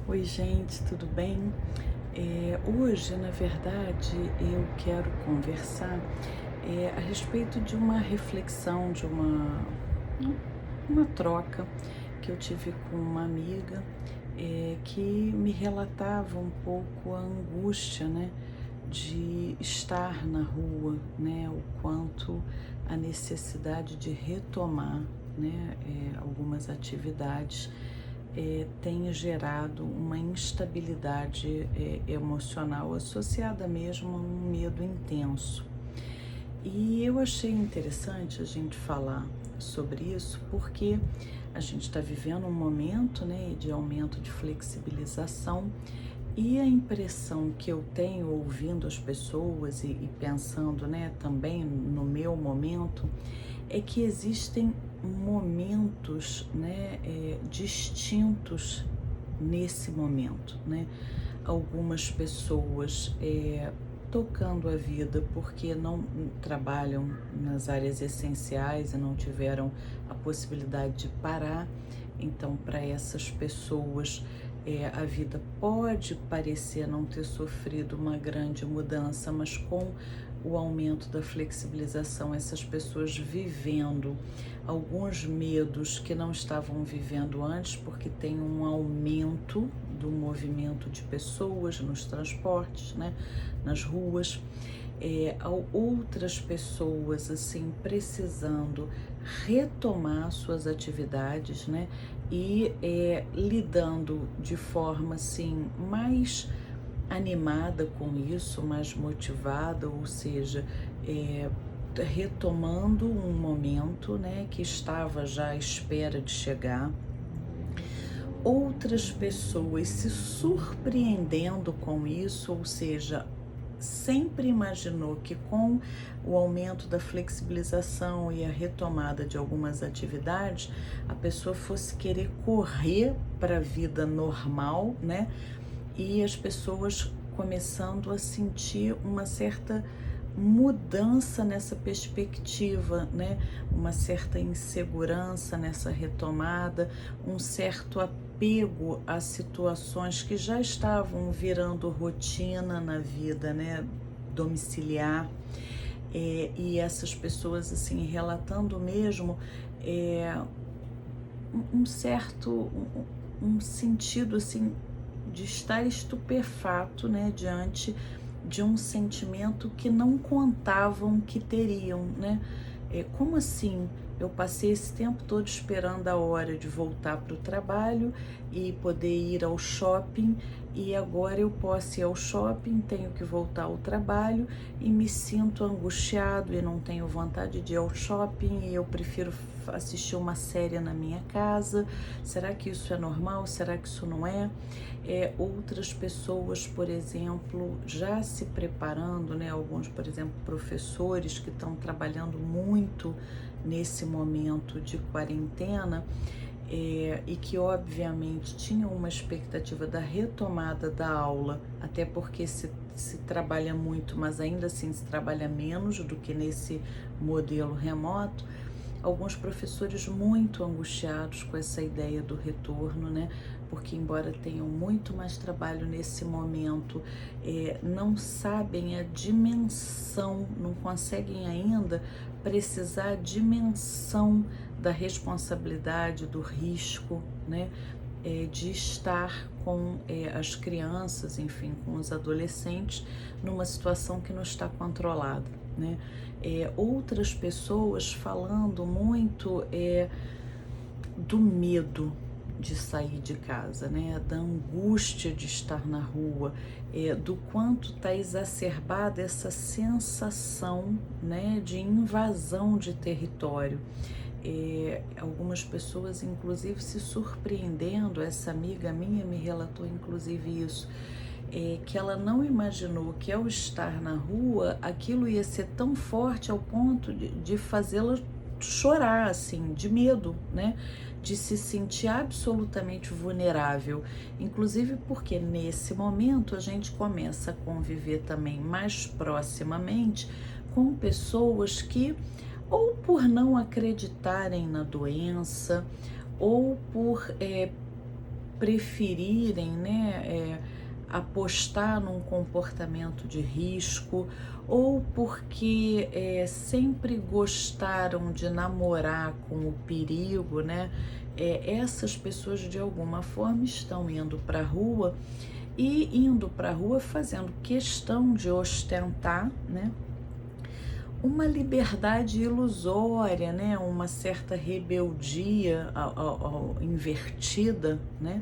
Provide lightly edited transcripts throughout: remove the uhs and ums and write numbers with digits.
Oi, gente, tudo bem? Hoje, na verdade, eu quero conversar a respeito de uma reflexão, uma troca que eu tive com uma amiga que me relatava um pouco a angústia, né, de estar na rua, né, o quanto a necessidade de retomar, né, algumas atividades tem gerado uma instabilidade emocional associada mesmo a um medo intenso. E eu achei interessante a gente falar sobre isso porque a gente está vivendo um momento, né, de aumento de flexibilização e a impressão que eu tenho ouvindo as pessoas e pensando, né, também no meu momento, é que existem momentos, né, distintos nesse momento, né? Algumas pessoas tocando a vida porque não trabalham nas áreas essenciais e não tiveram a possibilidade de parar. Então, para essas pessoas, a vida pode parecer não ter sofrido uma grande mudança, mas com o aumento da flexibilização, essas pessoas vivendo alguns medos que não estavam vivendo antes, porque tem um aumento do movimento de pessoas nos transportes, né, nas ruas. Outras pessoas assim precisando retomar suas atividades, né, e lidando de forma assim mais animada com isso, mais motivada, ou seja, é, retomando um momento, né, que estava já à espera de chegar. Outras pessoas se surpreendendo com isso, ou seja, sempre imaginou que com o aumento da flexibilização e a retomada de algumas atividades, a pessoa fosse querer correr para a vida normal, né? E as pessoas começando a sentir uma certa mudança nessa perspectiva, né? Uma certa insegurança nessa retomada, um certo apego a situações que já estavam virando rotina na vida, né? Domiciliar. E essas pessoas assim relatando mesmo é, um certo um sentido assim de estar estupefato, né, diante de um sentimento que não contavam que teriam, né? Como assim? Eu passei esse tempo todo esperando a hora de voltar para o trabalho e poder ir ao shopping, e agora eu posso ir ao shopping, tenho que voltar ao trabalho e me sinto angustiado e não tenho vontade de ir ao shopping e eu prefiro assistir uma série na minha casa. Será que isso é normal? Será que isso não é? Outras pessoas, por exemplo, já se preparando, né? Alguns, por exemplo, professores que estão trabalhando muito nesse momento de quarentena, e que obviamente tinham uma expectativa da retomada da aula, até porque se trabalha muito, mas ainda assim se trabalha menos do que nesse modelo remoto. Alguns professores muito angustiados com essa ideia do retorno, né? Porque embora tenham muito mais trabalho nesse momento, não sabem a dimensão, não conseguem ainda precisar a dimensão da responsabilidade, do risco, né? De estar com as crianças, enfim, com os adolescentes, numa situação que não está controlada, né? Outras pessoas falando muito do medo de sair de casa, né? Da angústia de estar na rua, do quanto está exacerbada essa sensação, né, de invasão de território. Algumas pessoas, inclusive, se surpreendendo, essa amiga minha me relatou, inclusive, isso, que ela não imaginou que ao estar na rua, aquilo ia ser tão forte ao ponto de fazê-la chorar, assim, de medo, né? De se sentir absolutamente vulnerável, inclusive porque nesse momento a gente começa a conviver também mais proximamente com pessoas que, ou por não acreditarem na doença, ou por preferirem, né, apostar num comportamento de risco, ou porque sempre gostaram de namorar com o perigo, né? Essas pessoas de alguma forma estão indo para a rua e indo para a rua fazendo questão de ostentar, né, uma liberdade ilusória, né, uma certa rebeldia invertida, né,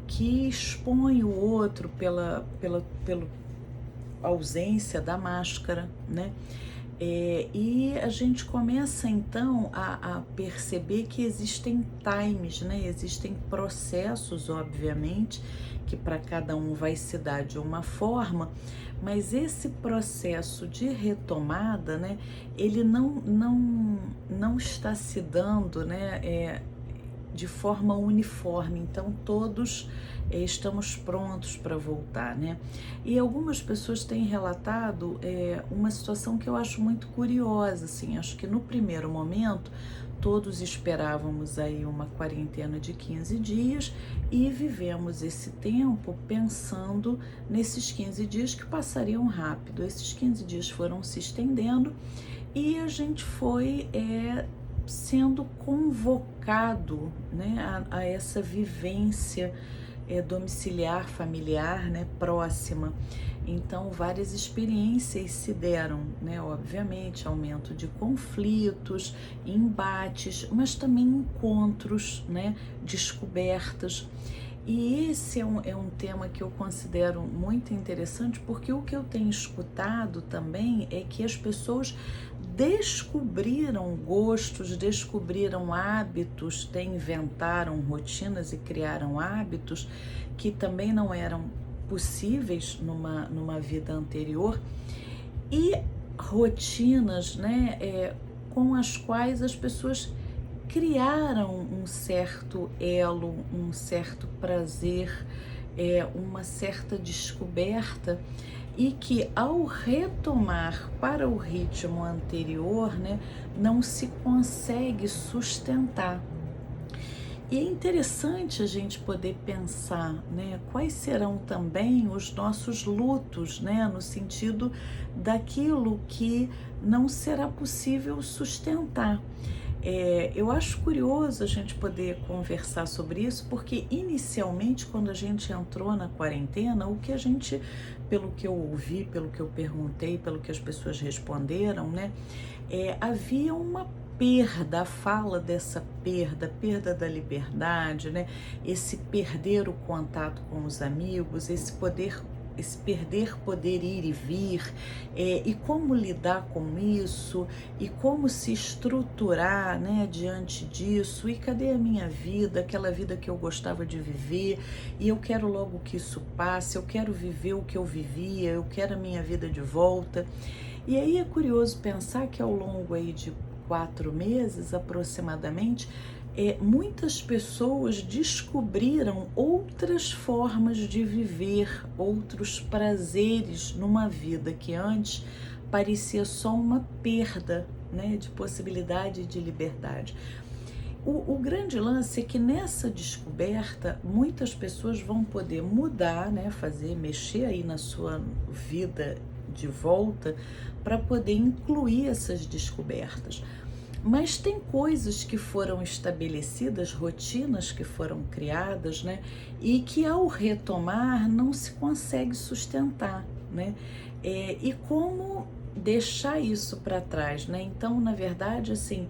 que expõe o outro pela ausência da máscara, né? E a gente começa então a perceber que existem times, né? Existem processos, obviamente, que para cada um vai se dar de uma forma, mas esse processo de retomada, né? Ele não está se dando, né? De forma uniforme, então todos estamos prontos para voltar, né? E algumas pessoas têm relatado uma situação que eu acho muito curiosa, assim, acho que no primeiro momento todos esperávamos aí uma quarentena de 15 dias e vivemos esse tempo pensando nesses 15 dias que passariam rápido. Esses 15 dias foram se estendendo e a gente foi sendo convocado, né, a essa vivência domiciliar, familiar, né, próxima. Então, várias experiências se deram, né, obviamente, aumento de conflitos, embates, mas também encontros, né, descobertas. E esse é um tema que eu considero muito interessante, porque o que eu tenho escutado também é que as pessoas descobriram gostos, descobriram hábitos, inventaram rotinas e criaram hábitos que também não eram possíveis numa vida anterior, e rotinas, né, com as quais as pessoas criaram um certo elo, um certo prazer, uma certa descoberta, e que ao retomar para o ritmo anterior, né, não se consegue sustentar. E é interessante a gente poder pensar, né, quais serão também os nossos lutos, né, no sentido daquilo que não será possível sustentar. Eu acho curioso a gente poder conversar sobre isso, porque inicialmente, quando a gente entrou na quarentena, o que a gente, pelo que eu ouvi, pelo que eu perguntei, pelo que as pessoas responderam, né, havia uma perda, a fala dessa perda da liberdade, né, esse perder o contato com os amigos, esse perder poder ir e vir, e como lidar com isso, e como se estruturar, né, diante disso, e cadê a minha vida, aquela vida que eu gostava de viver, e eu quero logo que isso passe, eu quero viver o que eu vivia, eu quero a minha vida de volta. E aí é curioso pensar que ao longo aí de 4 meses aproximadamente, muitas pessoas descobriram outras formas de viver, outros prazeres numa vida que antes parecia só uma perda, né, de possibilidade de liberdade. O grande lance é que nessa descoberta muitas pessoas vão poder mudar, né, mexer aí na sua vida de volta para poder incluir essas descobertas. Mas tem coisas que foram estabelecidas, rotinas que foram criadas, né, e que ao retomar não se consegue sustentar, né? E como deixar isso para trás, né? Então, na verdade, assim,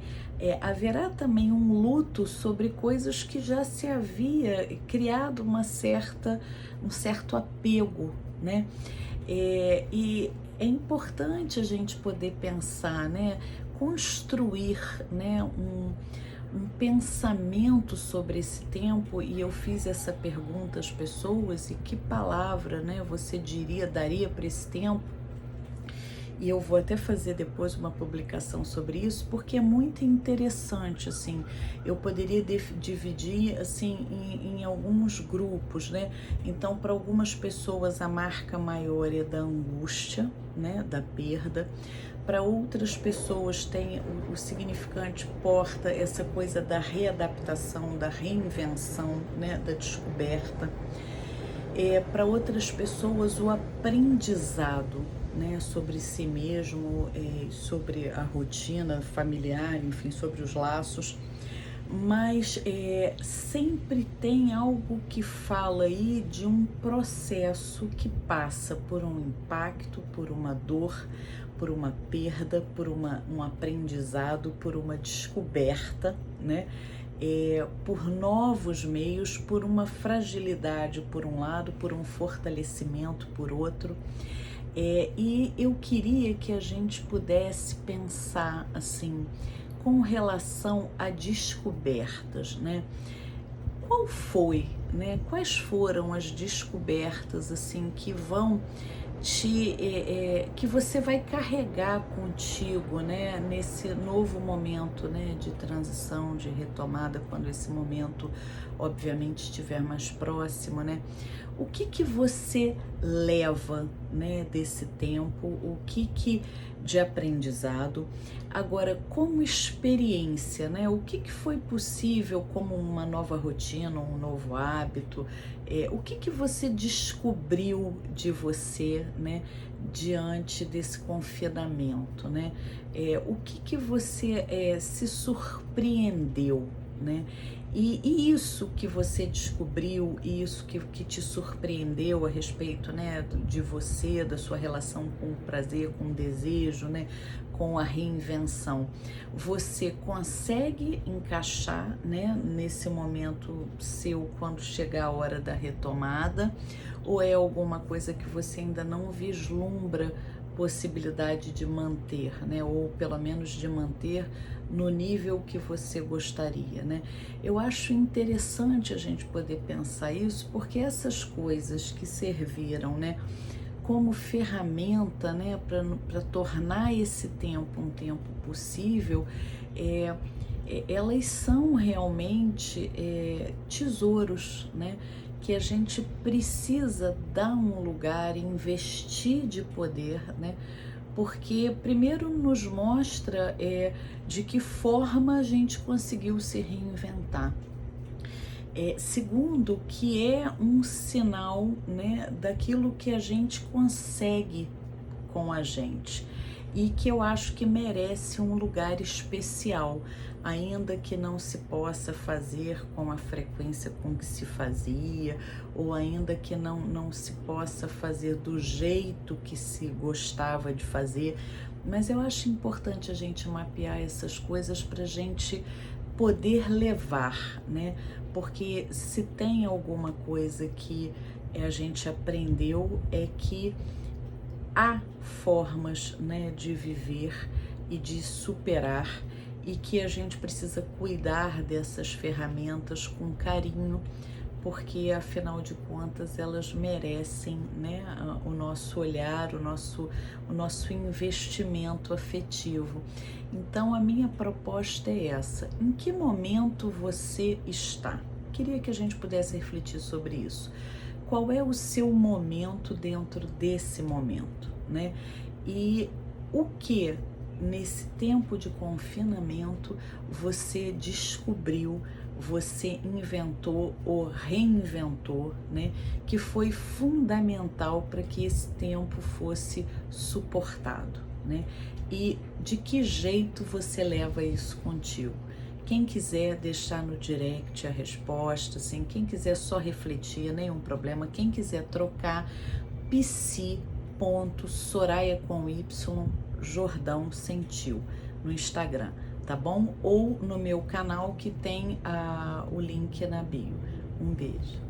haverá também um luto sobre coisas que já se havia criado um certo apego, né? E é importante a gente poder pensar, né? Construir, né, um pensamento sobre esse tempo. E eu fiz essa pergunta às pessoas, e que palavra, né, você daria para esse tempo? E eu vou até fazer depois uma publicação sobre isso, porque é muito interessante, assim, eu poderia dividir, assim, em alguns grupos, né? Então, para algumas pessoas a marca maior é da angústia, né, da perda. para outras pessoas tem o significante porta essa coisa da readaptação, da reinvenção, né, da descoberta. Para outras pessoas o aprendizado, né, sobre si mesmo, sobre a rotina familiar, enfim, sobre os laços, mas sempre tem algo que fala aí de um processo que passa por um impacto, por uma dor, por uma perda, por um aprendizado, por uma descoberta, né? Por novos meios, por uma fragilidade por um lado, por um fortalecimento por outro. E eu queria que a gente pudesse pensar assim, com relação a descobertas, né? Qual foi, né? Quais foram as descobertas assim que vão que você vai carregar contigo, né, nesse novo momento, né, de transição, de retomada, quando esse momento, obviamente, estiver mais próximo, né? O que você leva, né, desse tempo? O que de aprendizado? Agora, como experiência, né? O que foi possível como uma nova rotina, um novo hábito? O que você descobriu de você, né, diante desse confinamento, né? O que você se surpreendeu, né? E isso que você descobriu, e isso que te surpreendeu a respeito, né, de você, da sua relação com o prazer, com o desejo, né, com a reinvenção, você consegue encaixar, né, nesse momento seu quando chegar a hora da retomada, ou é alguma coisa que você ainda não vislumbra possibilidade de manter, né, ou pelo menos de manter no nível que você gostaria, né? Eu acho interessante a gente poder pensar isso, porque essas coisas que serviram, né, como ferramenta, né, para tornar esse tempo um tempo possível, elas são realmente tesouros, né, que a gente precisa dar um lugar, investir de poder, né, porque primeiro nos mostra de que forma a gente conseguiu se reinventar. Segundo, que é um sinal, né, daquilo que a gente consegue com a gente e que eu acho que merece um lugar especial, ainda que não se possa fazer com a frequência com que se fazia, ou ainda que não se possa fazer do jeito que se gostava de fazer, mas eu acho importante a gente mapear essas coisas para a gente poder levar, né? Porque se tem alguma coisa que a gente aprendeu é que há formas, né, de viver e de superar, e que a gente precisa cuidar dessas ferramentas com carinho, porque afinal de contas elas merecem, né, o nosso olhar, o nosso investimento afetivo. Então a minha proposta é essa: em que momento você está? Queria que a gente pudesse refletir sobre isso. Qual é o seu momento dentro desse momento, né? E o que nesse tempo de confinamento você descobriu, você inventou ou reinventou, né? Que foi fundamental para que esse tempo fosse suportado, né? E de que jeito você leva isso contigo? Quem quiser deixar no direct a resposta, assim, quem quiser só refletir, nenhum problema. Quem quiser trocar, psi.soraya com Y, Jordão Sentiu, no Instagram, tá bom? Ou no meu canal que tem o link na bio. Um beijo.